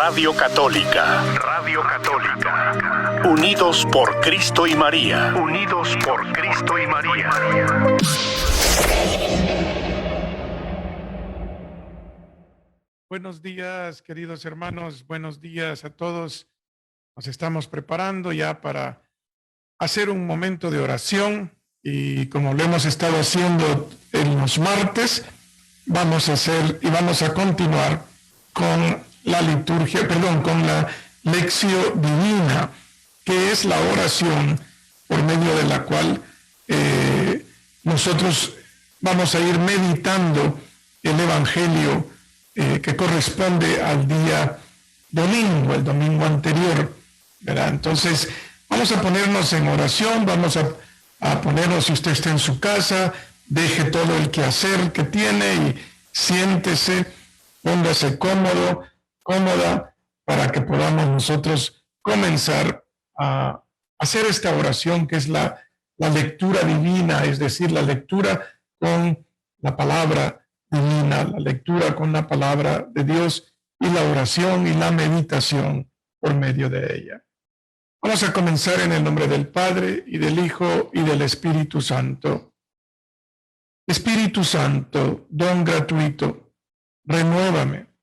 Radio Católica. Radio Católica. Unidos por Cristo y María. Unidos por Cristo y María. Buenos días, queridos hermanos. Buenos días a todos. Nos estamos preparando ya para hacer un momento de oración y como lo hemos estado haciendo en los martes, vamos a continuar con la liturgia, con la lección divina, que es la oración por medio de la cual nosotros vamos a ir meditando el Evangelio que corresponde al día domingo, el domingo anterior, ¿verdad? Entonces, vamos a ponernos en oración, vamos a ponernos, si usted está en su casa, deje todo el quehacer que tiene y siéntese, póngase cómodo, cómoda, para que podamos nosotros comenzar a hacer esta oración que es la lectura divina, es decir, la lectura con la palabra divina, la lectura con la palabra de Dios y la oración y la meditación por medio de ella. Vamos a comenzar en el nombre del Padre y del Hijo y del Espíritu Santo. Espíritu Santo, don gratuito, renuévame.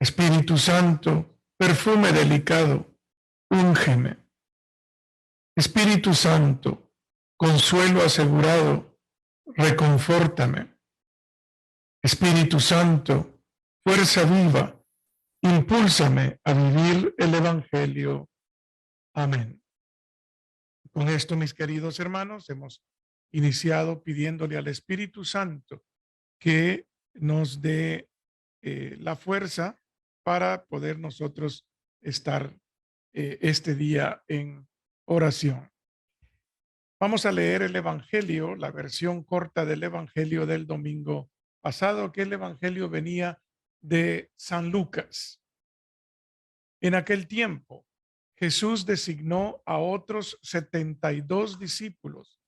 Espíritu Santo, perfume delicado, úngeme. Espíritu Santo, consuelo asegurado, reconfórtame. Espíritu Santo, fuerza viva, impúlsame a vivir el Evangelio. Amén. Con esto, mis queridos hermanos, hemos iniciado pidiéndole al Espíritu Santo que nos dé la fuerza para poder nosotros estar este día en oración. Vamos a leer el Evangelio, la versión corta del Evangelio del domingo pasado, que el Evangelio venía de San Lucas. En aquel tiempo, Jesús designó a otros 72 discípulos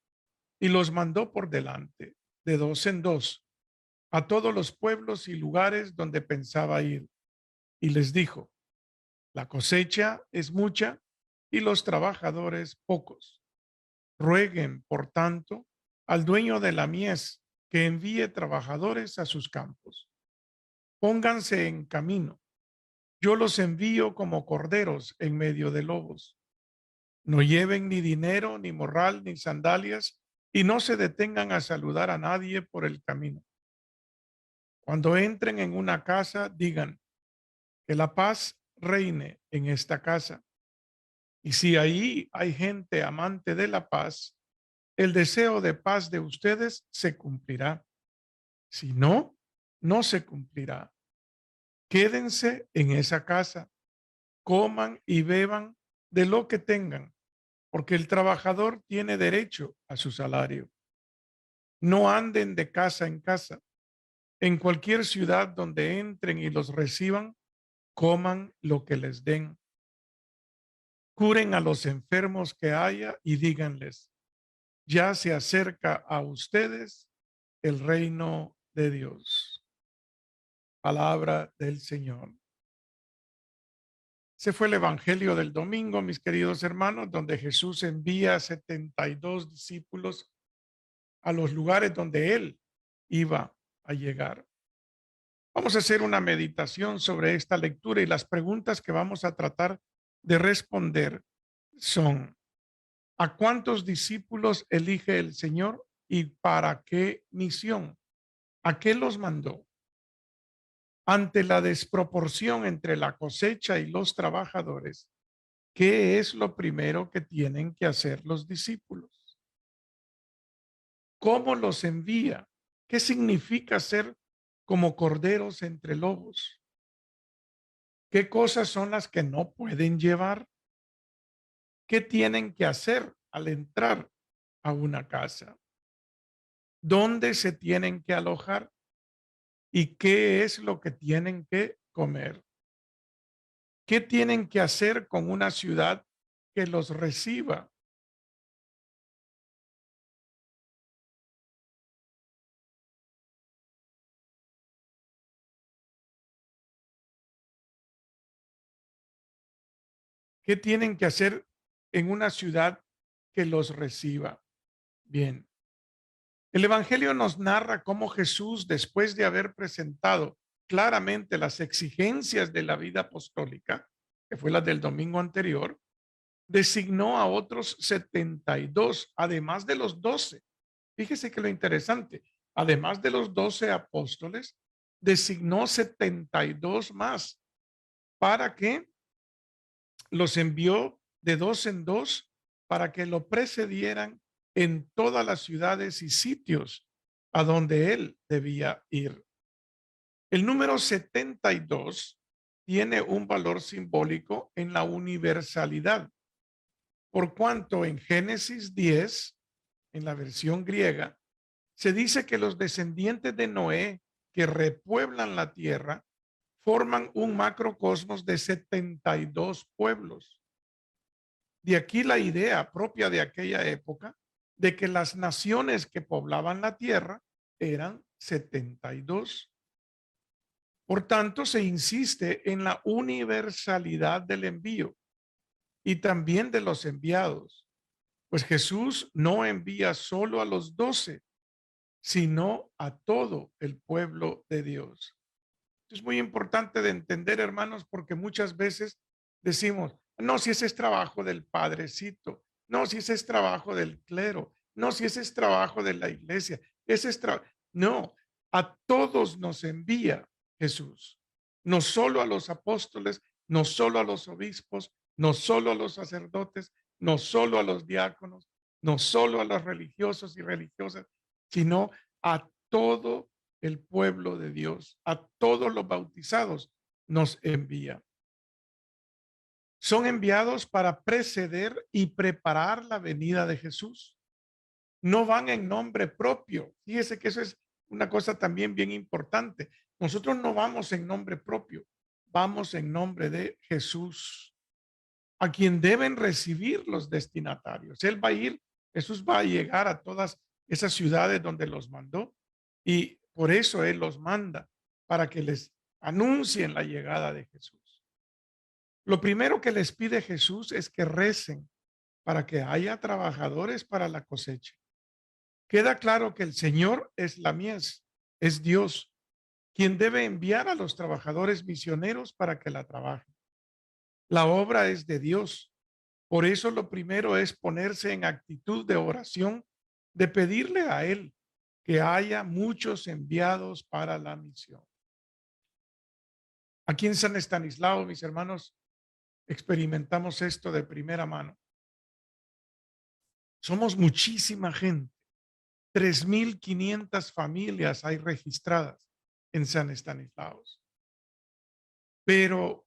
y los mandó por delante, de dos en dos, a todos los pueblos y lugares donde pensaba ir. Y les dijo: la cosecha es mucha y los trabajadores pocos. Rueguen, por tanto, al dueño de la mies que envíe trabajadores a sus campos. Pónganse en camino. Yo los envío como corderos en medio de lobos. No lleven ni dinero, ni morral, ni sandalias, y no se detengan a saludar a nadie por el camino. Cuando entren en una casa, digan: que la paz reine en esta casa. Y si ahí hay gente amante de la paz, el deseo de paz de ustedes se cumplirá. Si no, no se cumplirá. Quédense en esa casa, coman y beban de lo que tengan, porque el trabajador tiene derecho a su salario. No anden de casa en casa. En cualquier ciudad donde entren y los reciban, coman lo que les den. Curen a los enfermos que haya y díganles: ya se acerca a ustedes el reino de Dios. Palabra del Señor. Ese fue el Evangelio del domingo, mis queridos hermanos, donde Jesús envía a 72 discípulos a los lugares donde Él iba a llegar. Vamos a hacer una meditación sobre esta lectura y las preguntas que vamos a tratar de responder son: ¿a cuántos discípulos elige el Señor y para qué misión? ¿A qué los mandó? Ante la desproporción entre la cosecha y los trabajadores, ¿qué es lo primero que tienen que hacer los discípulos? ¿Cómo los envía? ¿Qué significa ser como corderos entre lobos? ¿Qué cosas son las que no pueden llevar? ¿Qué tienen que hacer al entrar a una casa? ¿Dónde se tienen que alojar? ¿Y qué es lo que tienen que comer? ¿Qué tienen que hacer con una ciudad que los reciba? ¿Qué tienen que hacer en una ciudad que los reciba? Bien, el Evangelio nos narra cómo Jesús, después de haber presentado claramente las exigencias de la vida apostólica, que fue la del domingo anterior, designó a otros 72, además de los 12. Fíjese que lo interesante, además de los 12 apóstoles, designó 72 más para que los envió de dos en dos para que lo precedieran en todas las ciudades y sitios a donde él debía ir. El número 72 tiene un valor simbólico en la universalidad, por cuanto en Génesis 10, en la versión griega, se dice que los descendientes de Noé que repueblan la tierra forman un macrocosmos de 72 pueblos. De aquí la idea propia de aquella época de que las naciones que poblaban la tierra eran 72. Por tanto, se insiste en la universalidad del envío y también de los enviados, pues Jesús no envía solo a los 12, sino a todo el pueblo de Dios. Es muy importante de entender, hermanos, porque muchas veces decimos, no, si ese es trabajo del padrecito, no, si ese es trabajo del clero, no, si ese es trabajo de la iglesia, ese es trabajo. No, a todos nos envía Jesús, no solo a los apóstoles, no solo a los obispos, no solo a los sacerdotes, no solo a los diáconos, no solo a los religiosos y religiosas, sino a todo el pueblo de Dios, a todos los bautizados nos envía. Son enviados para preceder y preparar la venida de Jesús. No van en nombre propio. Fíjese que eso es una cosa también bien importante. Nosotros no vamos en nombre propio, vamos en nombre de Jesús, a quien deben recibir los destinatarios. Él va a ir, Jesús va a llegar a todas esas ciudades donde los mandó y por eso Él los manda, para que les anuncien la llegada de Jesús. Lo primero que les pide Jesús es que recen para que haya trabajadores para la cosecha. Queda claro que el Señor es la mies, es Dios, quien debe enviar a los trabajadores misioneros para que la trabajen. La obra es de Dios. Por eso lo primero es ponerse en actitud de oración, de pedirle a Él que haya muchos enviados para la misión. Aquí en San Estanislao, mis hermanos, experimentamos esto de primera mano. Somos muchísima gente. 3,500 familias hay registradas en San Estanislao. Pero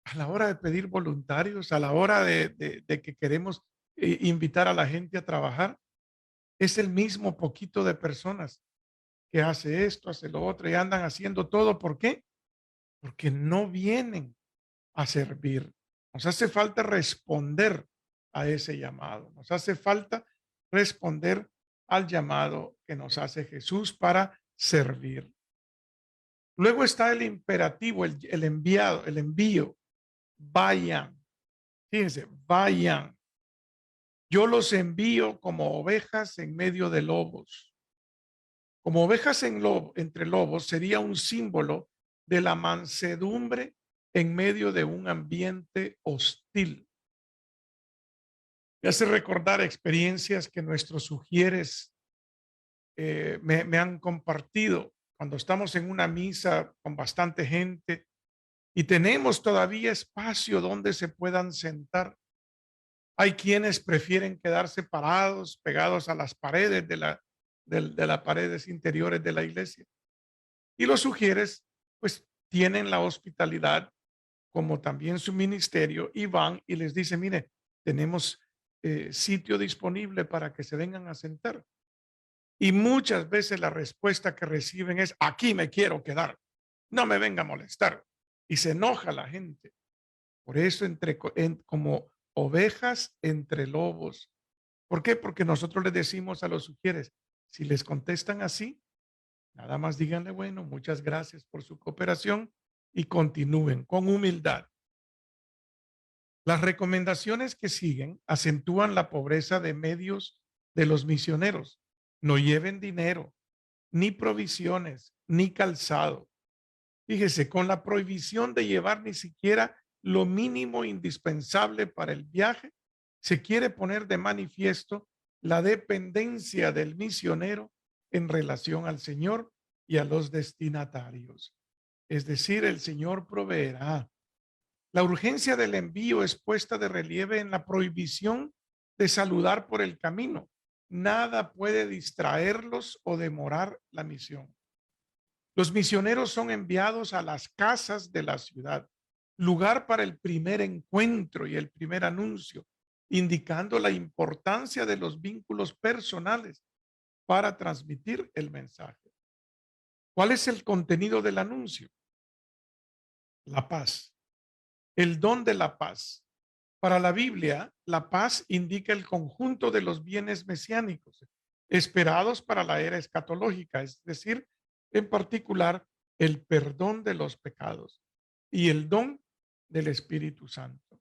a la hora de pedir voluntarios, a la hora de que queremos invitar a la gente a trabajar, es el mismo poquito de personas que hace esto, hace lo otro y andan haciendo todo. ¿Por qué? Porque no vienen a servir. Nos hace falta responder a ese llamado. Nos hace falta responder al llamado que nos hace Jesús para servir. Luego está el imperativo, el enviado, el envío. Vayan. Fíjense, vayan. Yo los envío como ovejas en medio de lobos. Como ovejas entre lobos sería un símbolo de la mansedumbre en medio de un ambiente hostil. Me hace recordar experiencias que nuestros sugieres me han compartido cuando estamos en una misa con bastante gente y tenemos todavía espacio donde se puedan sentar. Hay quienes prefieren quedarse parados, pegados a las paredes de las paredes interiores de la iglesia. Y los sugieres, pues, tienen la hospitalidad como también su ministerio y van y les dicen, mire, tenemos sitio disponible para que se vengan a sentar. Y muchas veces la respuesta que reciben es, aquí me quiero quedar, no me venga a molestar. Y se enoja la gente. Por eso, como ovejas entre lobos. ¿Por qué? Porque nosotros les decimos a los sugieres, si les contestan así, nada más díganle, bueno, muchas gracias por su cooperación y continúen con humildad. Las recomendaciones que siguen acentúan la pobreza de medios de los misioneros. No lleven dinero, ni provisiones, ni calzado. Fíjese, con la prohibición de llevar ni siquiera lo mínimo indispensable para el viaje, se quiere poner de manifiesto la dependencia del misionero en relación al Señor y a los destinatarios. Es decir, el Señor proveerá. La urgencia del envío es puesta de relieve en la prohibición de saludar por el camino. Nada puede distraerlos o demorar la misión. Los misioneros son enviados a las casas de la ciudad, lugar para el primer encuentro y el primer anuncio, indicando la importancia de los vínculos personales para transmitir el mensaje. ¿Cuál es el contenido del anuncio? La paz, el don de la paz. Para la Biblia, la paz indica el conjunto de los bienes mesiánicos esperados para la era escatológica, es decir, en particular el perdón de los pecados y el don del Espíritu Santo.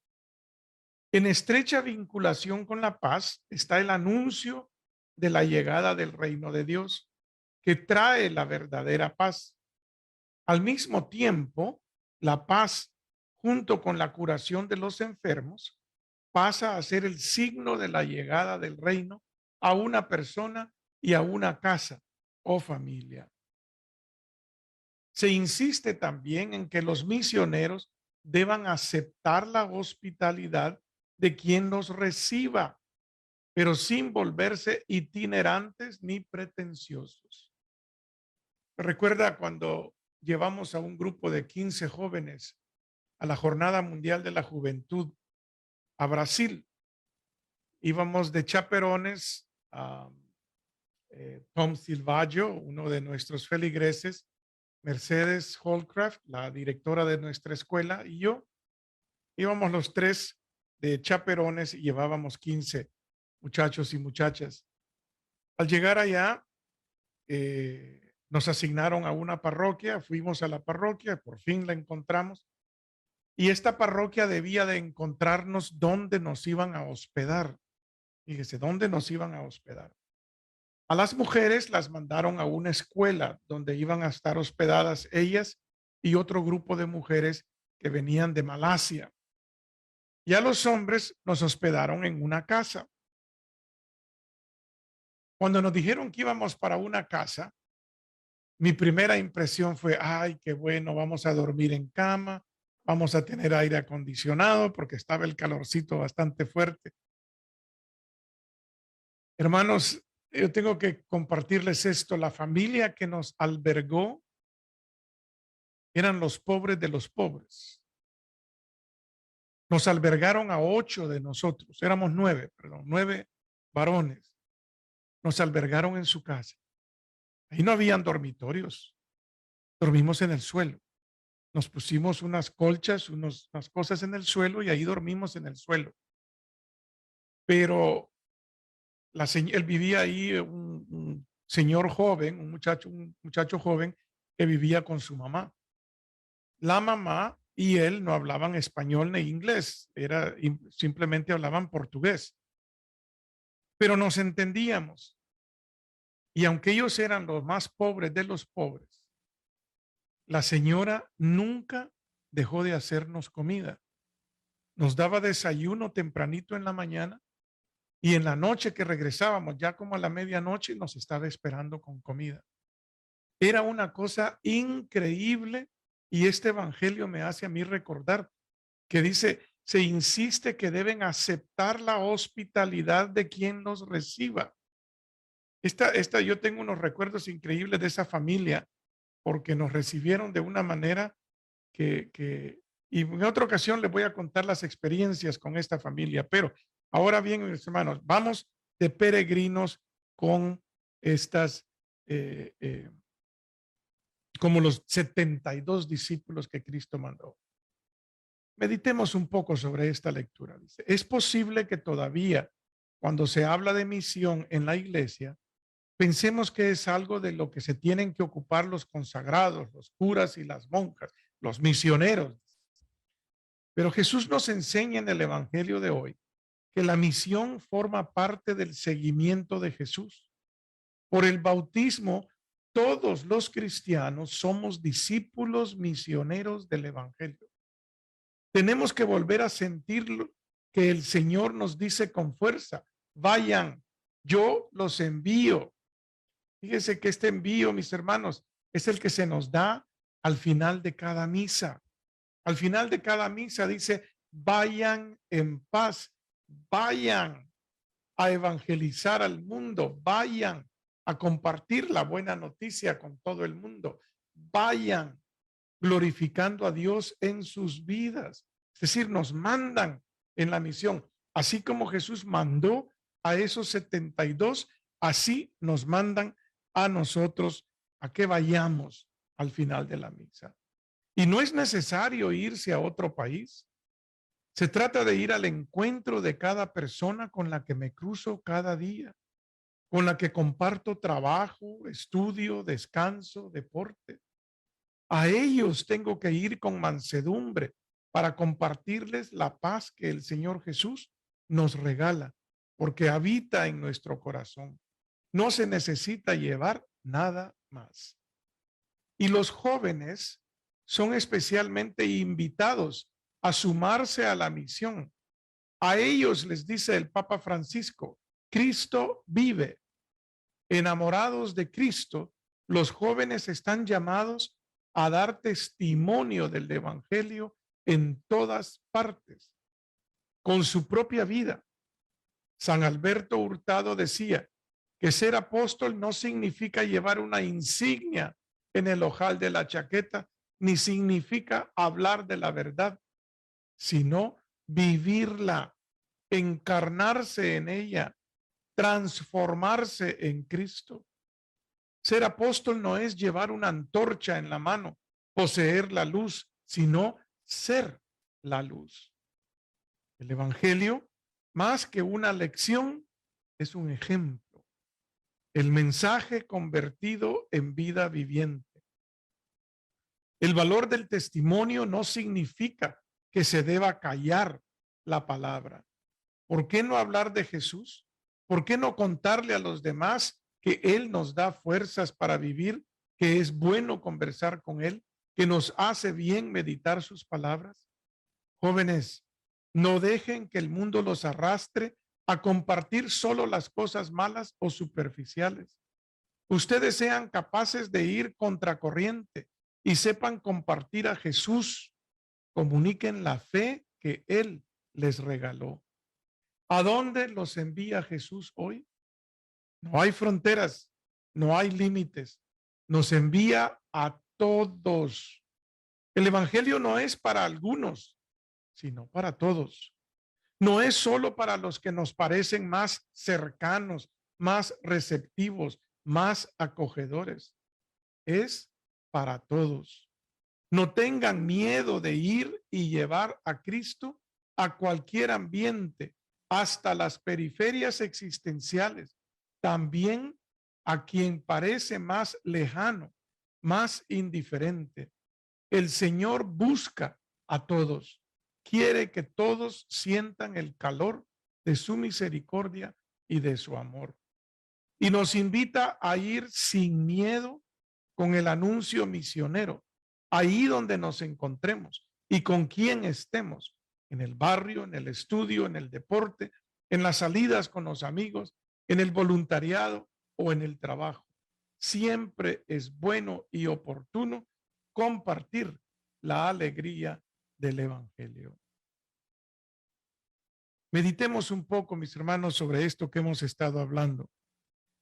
En estrecha vinculación con la paz está el anuncio de la llegada del reino de Dios, que trae la verdadera paz. Al mismo tiempo, la paz, junto con la curación de los enfermos, pasa a ser el signo de la llegada del reino a una persona y a una casa o familia. Se insiste también en que los misioneros deban aceptar la hospitalidad de quien los reciba, pero sin volverse itinerantes ni pretenciosos. Recuerda cuando llevamos a un grupo de 15 jóvenes a la Jornada Mundial de la Juventud a Brasil. Íbamos de chaperones a Tom Silvaggio, uno de nuestros feligreses, Mercedes Holcraft, la directora de nuestra escuela, y yo. Íbamos los tres de chaperones y llevábamos 15 muchachos y muchachas. Al llegar allá, nos asignaron a una parroquia, fuimos a la parroquia, por fin la encontramos, y esta parroquia debía de encontrarnos dónde nos iban a hospedar. Fíjese, dónde nos iban a hospedar. A las mujeres las mandaron a una escuela donde iban a estar hospedadas ellas y otro grupo de mujeres que venían de Malasia. Y a los hombres nos hospedaron en una casa. Cuando nos dijeron que íbamos para una casa, mi primera impresión fue, ay, qué bueno, vamos a dormir en cama, vamos a tener aire acondicionado porque estaba el calorcito bastante fuerte. Hermanos, yo tengo que compartirles esto. La familia que nos albergó eran los pobres de los pobres. Nos albergaron a 8 de nosotros, éramos 9, perdón, 9 varones. Nos albergaron en su casa. Ahí no habían dormitorios. Dormimos en el suelo. Nos pusimos unas colchas, unas cosas en el suelo y ahí dormimos en el suelo. Pero él vivía ahí, un señor joven, un muchacho joven que vivía con su mamá. La mamá y él no hablaban español ni inglés, simplemente hablaban portugués. Pero nos entendíamos. Y aunque ellos eran los más pobres de los pobres, la señora nunca dejó de hacernos comida. Nos daba desayuno tempranito en la mañana y en la noche que regresábamos, ya como a la medianoche, nos estaba esperando con comida. Era una cosa increíble y este evangelio me hace a mí recordar que dice, se insiste que deben aceptar la hospitalidad de quien los reciba. Yo tengo unos recuerdos increíbles de esa familia porque nos recibieron de una manera y en otra ocasión les voy a contar las experiencias con esta familia, pero ahora bien, mis hermanos, vamos de peregrinos con estas, como los 72 discípulos que Cristo mandó. Meditemos un poco sobre esta lectura. Dice, es posible que todavía, cuando se habla de misión en la iglesia, pensemos que es algo de lo que se tienen que ocupar los consagrados, los curas y las monjas, los misioneros. Pero Jesús nos enseña en el Evangelio de hoy que la misión forma parte del seguimiento de Jesús. Por el bautismo, todos los cristianos somos discípulos misioneros del Evangelio. Tenemos que volver a sentir que el Señor nos dice con fuerza, vayan, yo los envío. Fíjese que este envío, mis hermanos, es el que se nos da al final de cada misa. Al final de cada misa dice, vayan en paz, vayan a evangelizar al mundo, vayan a compartir la buena noticia con todo el mundo, vayan glorificando a Dios en sus vidas. Es decir, nos mandan en la misión. Así como Jesús mandó a esos 72, así nos mandan a nosotros a que vayamos al final de la misa. Y no es necesario irse a otro país. Se trata de ir al encuentro de cada persona con la que me cruzo cada día, con la que comparto trabajo, estudio, descanso, deporte. A ellos tengo que ir con mansedumbre para compartirles la paz que el Señor Jesús nos regala, porque habita en nuestro corazón. No se necesita llevar nada más. Y los jóvenes son especialmente invitados a sumarse a la misión. A ellos les dice el Papa Francisco, Cristo vive. Enamorados de Cristo, los jóvenes están llamados a dar testimonio del Evangelio en todas partes, con su propia vida. San Alberto Hurtado decía que ser apóstol no significa llevar una insignia en el ojal de la chaqueta, ni significa hablar de la verdad, sino vivirla, encarnarse en ella, transformarse en Cristo. Ser apóstol no es llevar una antorcha en la mano, poseer la luz, sino ser la luz. El Evangelio, más que una lección, es un ejemplo. El mensaje convertido en vida viviente. El valor del testimonio no significa que se deba callar la palabra. ¿Por qué no hablar de Jesús? ¿Por qué no contarle a los demás que Él nos da fuerzas para vivir, que es bueno conversar con Él, que nos hace bien meditar sus palabras? Jóvenes, no dejen que el mundo los arrastre a compartir solo las cosas malas o superficiales. Ustedes sean capaces de ir contracorriente y sepan compartir a Jesús. Comuniquen la fe que Él les regaló. ¿A dónde los envía Jesús hoy? No hay fronteras, no hay límites. Nos envía a todos. El Evangelio no es para algunos, sino para todos. No es solo para los que nos parecen más cercanos, más receptivos, más acogedores. Es para todos. No tengan miedo de ir y llevar a Cristo a cualquier ambiente, hasta las periferias existenciales, también a quien parece más lejano, más indiferente. El Señor busca a todos, quiere que todos sientan el calor de su misericordia y de su amor. Y nos invita a ir sin miedo con el anuncio misionero, ahí donde nos encontremos y con quien estemos, en el barrio, en el estudio, en el deporte, en las salidas con los amigos, en el voluntariado o en el trabajo. Siempre es bueno y oportuno compartir la alegría del Evangelio. Meditemos un poco, mis hermanos, sobre esto que hemos estado hablando.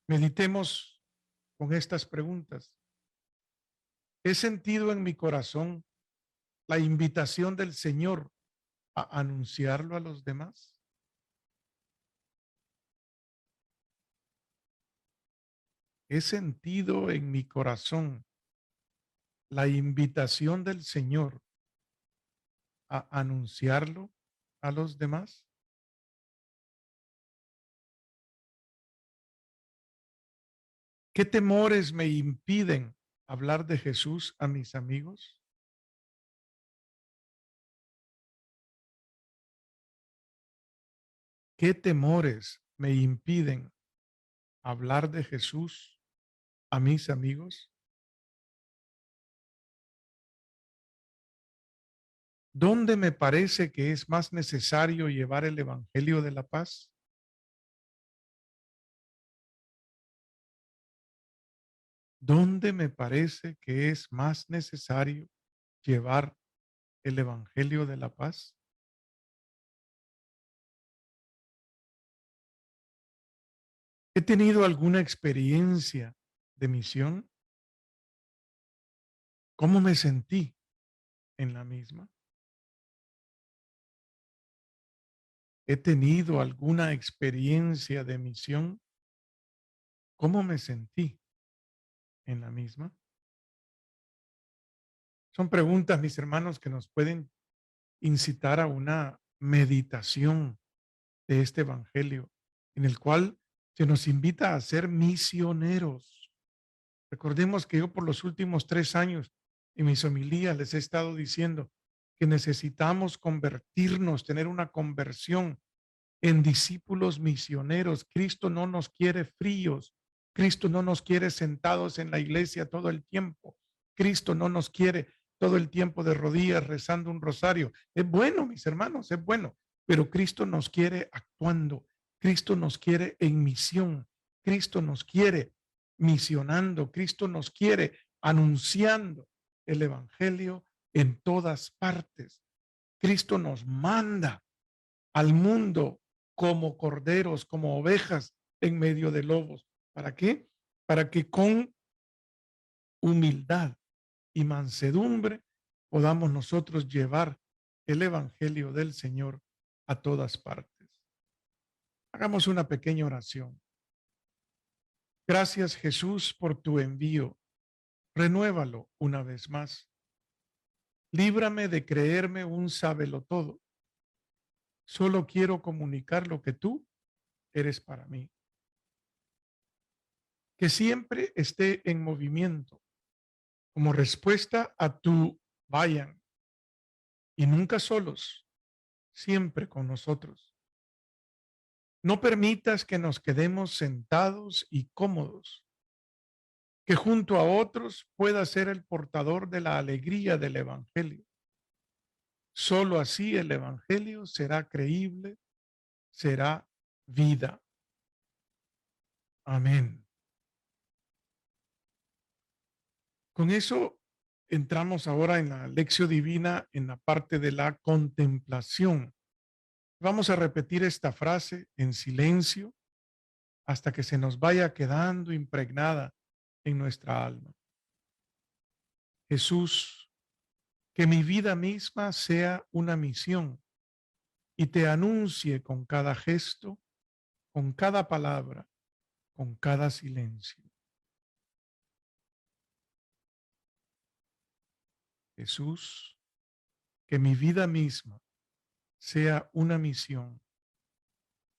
Meditemos con estas preguntas. ¿He sentido en mi corazón la invitación del Señor a anunciarlo a los demás? ¿He sentido en mi corazón la invitación del Señor a anunciarlo a los demás? ¿Qué temores me impiden hablar de Jesús a mis amigos? ¿Qué temores me impiden hablar de Jesús a mis amigos? ¿Dónde me parece que es más necesario llevar el Evangelio de la paz? ¿Dónde me parece que es más necesario llevar el Evangelio de la paz? ¿He tenido alguna experiencia de misión? ¿Cómo me sentí en la misma? ¿He tenido alguna experiencia de misión? ¿Cómo me sentí en la misma? Son preguntas, mis hermanos, que nos pueden incitar a una meditación de este evangelio, en el cual se nos invita a ser misioneros. Recordemos que yo por los últimos 3 años en mis homilías les he estado diciendo que necesitamos convertirnos, tener una conversión en discípulos misioneros. Cristo no nos quiere fríos. Cristo no nos quiere sentados en la iglesia todo el tiempo. Cristo no nos quiere todo el tiempo de rodillas rezando un rosario. Es bueno, mis hermanos, es bueno, pero Cristo nos quiere actuando. Cristo nos quiere en misión. Cristo nos quiere misionando. Cristo nos quiere anunciando el evangelio en todas partes. Cristo nos manda al mundo como corderos, como ovejas en medio de lobos. ¿Para qué? Para que con humildad y mansedumbre podamos nosotros llevar el evangelio del Señor a todas partes. Hagamos una pequeña oración. Gracias, Jesús, por tu envío. Renuévalo una vez más. Líbrame de creerme un sábelotodo. Solo quiero comunicar lo que tú eres para mí. Que siempre esté en movimiento como respuesta a tu vayan, y nunca solos, siempre con nosotros. No permitas que nos quedemos sentados y cómodos, que junto a otros pueda ser el portador de la alegría del evangelio. Solo así el evangelio será creíble, será vida. Amén. Con eso entramos ahora en la lección divina, en la parte de la contemplación. Vamos a repetir esta frase en silencio hasta que se nos vaya quedando impregnada en nuestra alma. Jesús, que mi vida misma sea una misión y te anuncie con cada gesto, con cada palabra, con cada silencio. Jesús, que mi vida misma sea una misión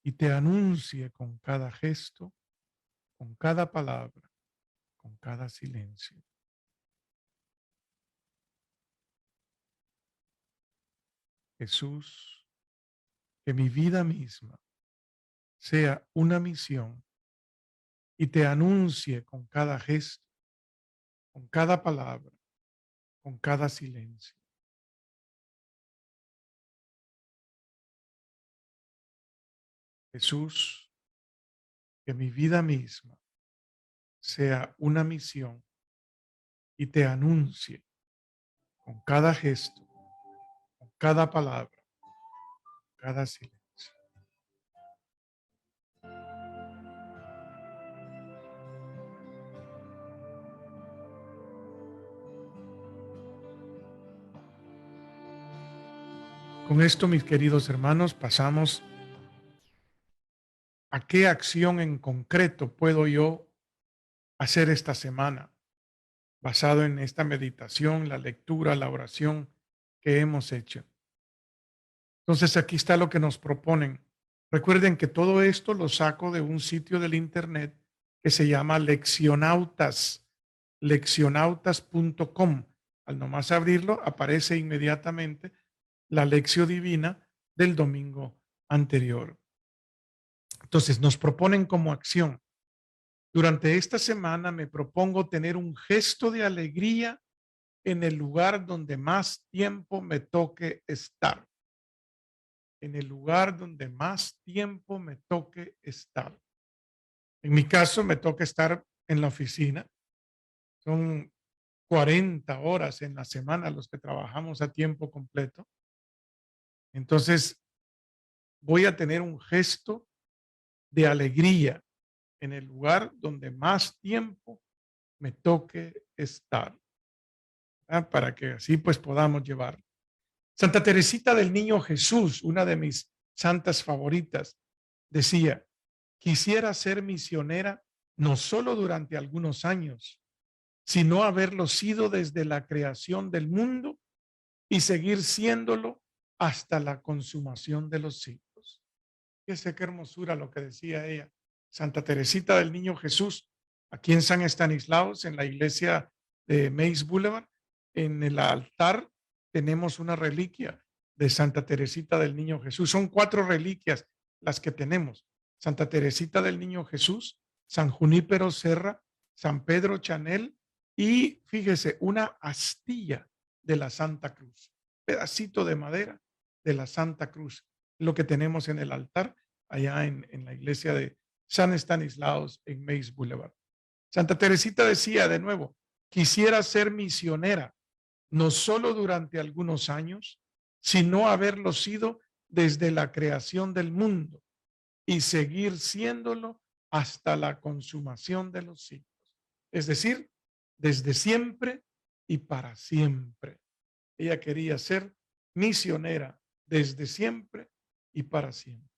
y te anuncie con cada gesto, con cada palabra, con cada silencio. Jesús, que mi vida misma sea una misión y te anuncie con cada gesto, con cada palabra, con cada silencio. Jesús, que mi vida misma sea una misión y te anuncie con cada gesto, con cada palabra, cada silencio. Con esto, mis queridos hermanos, pasamos a qué acción en concreto puedo yo hacer esta semana, basado en esta meditación, la lectura, la oración que hemos hecho. Entonces, aquí está lo que nos proponen. Recuerden que todo esto lo saco de un sitio del internet que se llama Leccionautas, leccionautas.com. Al nomás abrirlo, aparece inmediatamente la lección divina del domingo anterior. Entonces nos proponen como acción. Durante esta semana me propongo tener un gesto de alegría en el lugar donde más tiempo me toque estar. En el lugar donde más tiempo me toque estar. En mi caso me toca estar en la oficina. Son 40 horas en la semana los que trabajamos a tiempo completo. Entonces voy a tener un gesto de alegría en el lugar donde más tiempo me toque estar, para que así pues podamos llevar. Santa Teresita del Niño Jesús, una de mis santas favoritas, decía: quisiera ser misionera no solo durante algunos años, sino haberlo sido desde la creación del mundo y seguir siéndolo hasta la consumación de los siglos. Fíjese qué hermosura lo que decía ella. Santa Teresita del Niño Jesús, aquí en San Estanislaos, en la iglesia de Mace Boulevard, en el altar tenemos una reliquia de Santa Teresita del Niño Jesús. Son 4 reliquias las que tenemos: Santa Teresita del Niño Jesús, San Junípero Serra, San Pedro Chanel y, fíjese, una astilla de la Santa Cruz, pedacito de madera de la Santa Cruz, lo que tenemos en el altar allá en la iglesia de San Estanislaos en Mace Boulevard. Santa Teresita decía de nuevo: quisiera ser misionera no solo durante algunos años, sino haberlo sido desde la creación del mundo y seguir siéndolo hasta la consumación de los siglos. Es decir, desde siempre y para siempre. Ella quería ser misionera desde siempre y para siempre.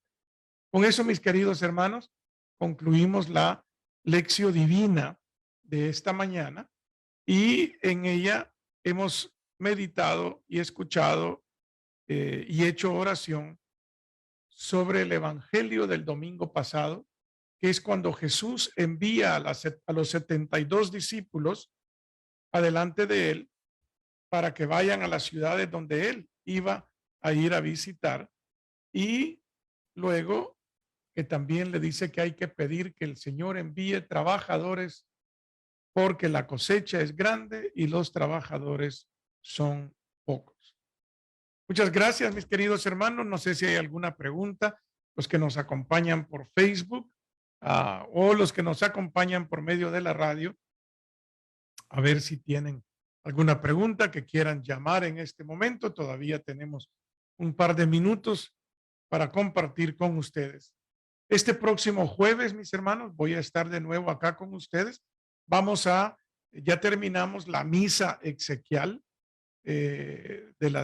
Con eso, mis queridos hermanos, concluimos la lección divina de esta mañana y en ella hemos meditado y escuchado y hecho oración sobre el evangelio del domingo pasado, que es cuando Jesús envía a los 72 discípulos adelante de él para que vayan a las ciudades donde él iba a ir a visitar, y luego que también le dice que hay que pedir que el Señor envíe trabajadores porque la cosecha es grande y los trabajadores son pocos. Muchas gracias, mis queridos hermanos. No sé si hay alguna pregunta, los que nos acompañan por Facebook o los que nos acompañan por medio de la radio, a ver si tienen alguna pregunta que quieran llamar en este momento. Todavía tenemos un par de minutos para compartir con ustedes. Este próximo jueves, mis hermanos, voy a estar de nuevo acá con ustedes. Ya terminamos la misa exequial del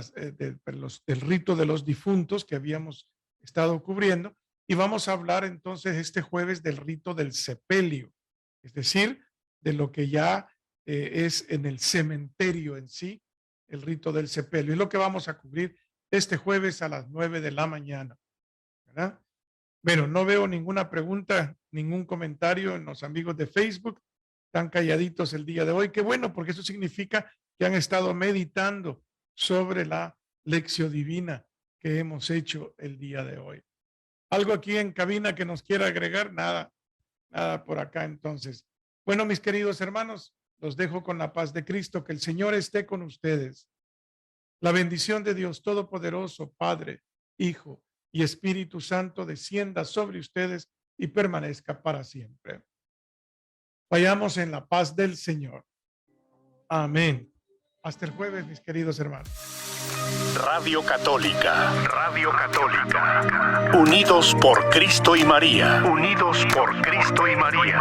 rito de los difuntos que habíamos estado cubriendo, y vamos a hablar entonces este jueves del rito del sepelio, es decir, de lo que ya es en el cementerio en sí, el rito del sepelio. Es lo que vamos a cubrir este jueves a las 9 de la mañana, ¿verdad? Bueno, no veo ninguna pregunta, ningún comentario en los amigos de Facebook. Están calladitos el día de hoy. Qué bueno, porque eso significa que han estado meditando sobre la lección divina que hemos hecho el día de hoy. ¿Algo aquí en cabina que nos quiera agregar? Nada por acá entonces. Bueno, mis queridos hermanos, los dejo con la paz de Cristo. Que el Señor esté con ustedes. La bendición de Dios Todopoderoso, Padre, Hijo y Espíritu Santo descienda sobre ustedes y permanezca para siempre. Vayamos en la paz del Señor. Amén. Hasta el jueves, mis queridos hermanos. Radio Católica. Unidos por Cristo y María. Unidos por Cristo y María.